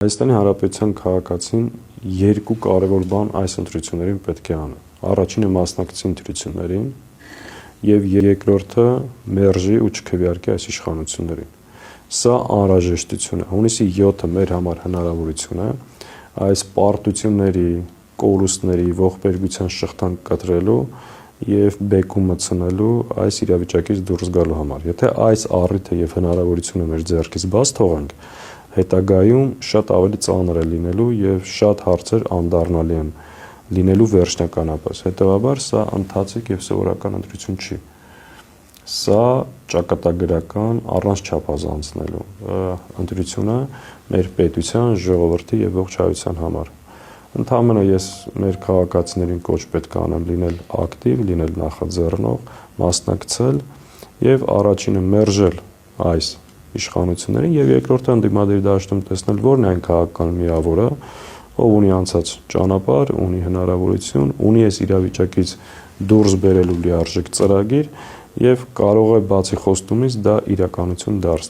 Հայաստանի Հանրապետության քաղաքացին երկու կարևոր բան այս ընտրություններին պետք է անի։ Առաջինը մասնակցի ընտրություններին եւ երկրորդը մերժի ու չքվեարկի այս իշխանություններին։ Սա անհրաժեշտություն է։ Հունիսի 7-ը մեր համար հնարավորություն է այս պարտությունների, կորուստների, ողբերգության շղթան կտրելու եւ բեկում մտցնելու այս իրավիճակից դուրս գալու համար։ Եթե այս առիթը եւ հնարավորությունը մեր ձեռքից բաց թողանք, հետագայում շատ ավելի ծանր է լինելու եւ շատ հարցեր անդառնալի են լինելու վերջնականապես։ Հետևաբար սա ընթացիկ եւ սովորական ընտրություն չի։ Սա ճակատագրական առանց չափազանցնելու ընտրություն է մեր պետության, ժողովրդի եւ ողջ հայության համար։ Ընդհանրապես ես մեր քաղաքացիներին կոչ պետք է անեմ լինել ակտիվ, լինել նախաձեռնող, մասնակցել եւ առաջինը մերժել այս իշխանություններին եւ երկրորդը ընդդիմադիր դաշտում տեսնել որն է այն քաղաքական միավորը, ով ունի անցած ճանապարհ, ունի հնարավորություն, ունի այս իրավիճակից դուրս բերելու լիարժեք ծրագիր եւ կարող է բացի խոստումից դա իրականություն դարձնել։